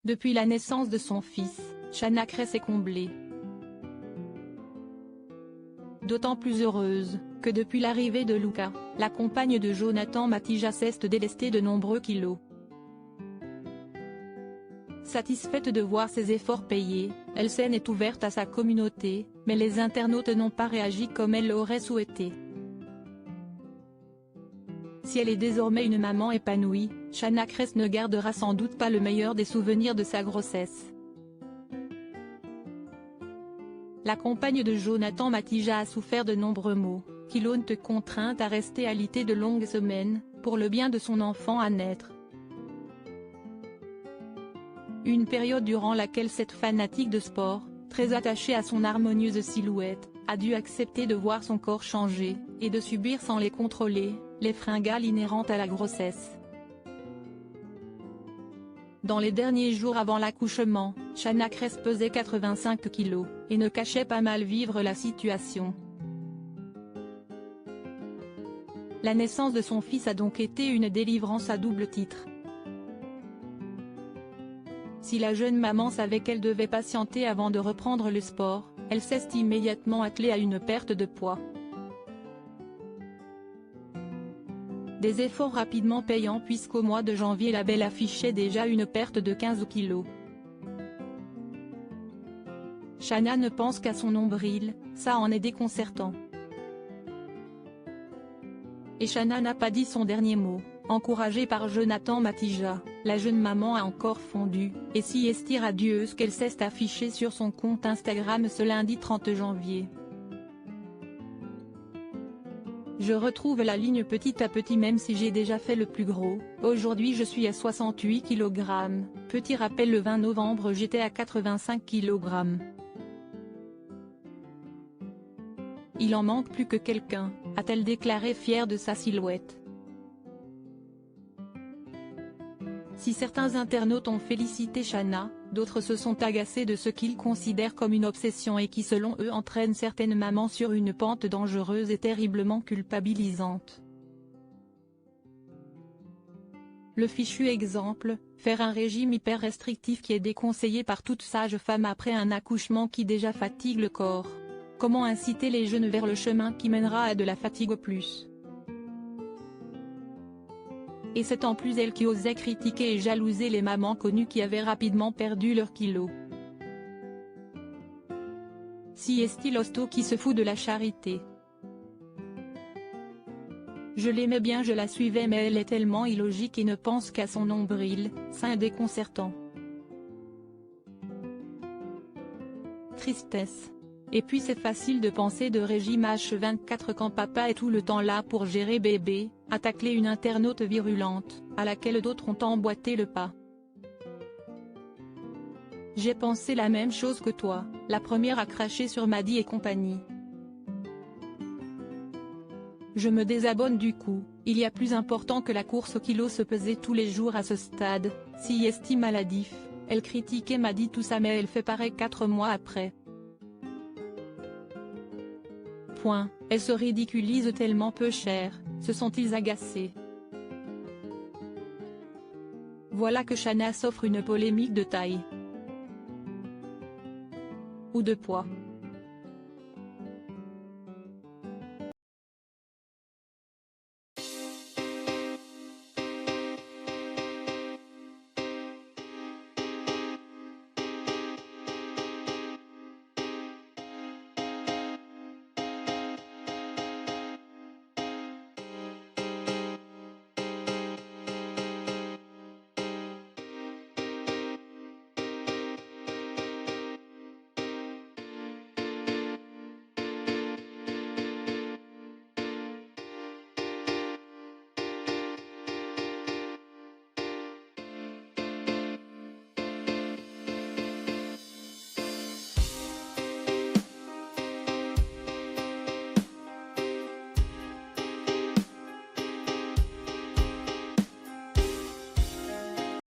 Depuis la naissance de son fils, Shanna Cress est comblée. D'autant plus heureuse, que depuis l'arrivée de Luca, la compagne de Jonathan Matija cesse de délester de nombreux kilos. Satisfaite de voir ses efforts payés, elle est ouverte à sa communauté, mais les internautes n'ont pas réagi comme elle l'aurait souhaité. Si elle est désormais une maman épanouie, Shanna Cress ne gardera sans doute pas le meilleur des souvenirs de sa grossesse. La compagne de Jonathan Matija a souffert de nombreux maux, qui l'ont contrainte à rester alitée de longues semaines, pour le bien de son enfant à naître. Une période durant laquelle cette fanatique de sport, très attachée à son harmonieuse silhouette, a dû accepter de voir son corps changer, et de subir sans les contrôler, les fringales inhérentes à la grossesse. Dans les derniers jours avant l'accouchement, Shanna Cress pesait 85 kg, et ne cachait pas mal vivre la situation. La naissance de son fils a donc été une délivrance à double titre. Si la jeune maman savait qu'elle devait patienter avant de reprendre le sport, elle s'est immédiatement attelée à une perte de poids. Des efforts rapidement payants puisqu'au mois de janvier la belle affichait déjà une perte de 15 kg. Shanna ne pense qu'à son nombril, ça en est déconcertant. Et Shanna n'a pas dit son dernier mot. Encouragée par Jonathan Matija, la jeune maman a encore fondu, et si est radieuse qu'elle s'est affichée sur son compte Instagram ce lundi 30 janvier. Je retrouve la ligne petit à petit même si j'ai déjà fait le plus gros, aujourd'hui je suis à 68 kg, petit rappel le 20 novembre j'étais à 85 kg. Il en manque plus que quelqu'un, a-t-elle déclaré fière de sa silhouette. Si certains internautes ont félicité Shanna, d'autres se sont agacés de ce qu'ils considèrent comme une obsession et qui selon eux entraîne certaines mamans sur une pente dangereuse et terriblement culpabilisante. Le fichu exemple, faire un régime hyper restrictif qui est déconseillé par toute sage femme après un accouchement qui déjà fatigue le corps. Comment inciter les jeunes vers le chemin qui mènera à de la fatigue au plus? Et c'est en plus elle qui osait critiquer et jalouser les mamans connues qui avaient rapidement perdu leurs kilos. Si est l'hosto qui se fout de la charité. Je l'aimais bien, je la suivais mais elle est tellement illogique et ne pense qu'à son nombril, ça est déconcertant. Tristesse. Et puis c'est facile de penser de régime H24 quand papa est tout le temps là pour gérer bébé, a taclé une internaute virulente, à laquelle d'autres ont emboîté le pas. J'ai pensé la même chose que toi, la première à cracher sur Maddy et compagnie. Je me désabonne du coup, il y a plus important que la course au kilo se peser tous les jours à ce stade, si est maladif, elle critiquait Maddy tout ça mais elle fait pareil 4 mois après. Elle se ridiculise tellement peu cher, se sont-ils agacés. Voilà que Shanna s'offre une polémique de taille. Ou de poids.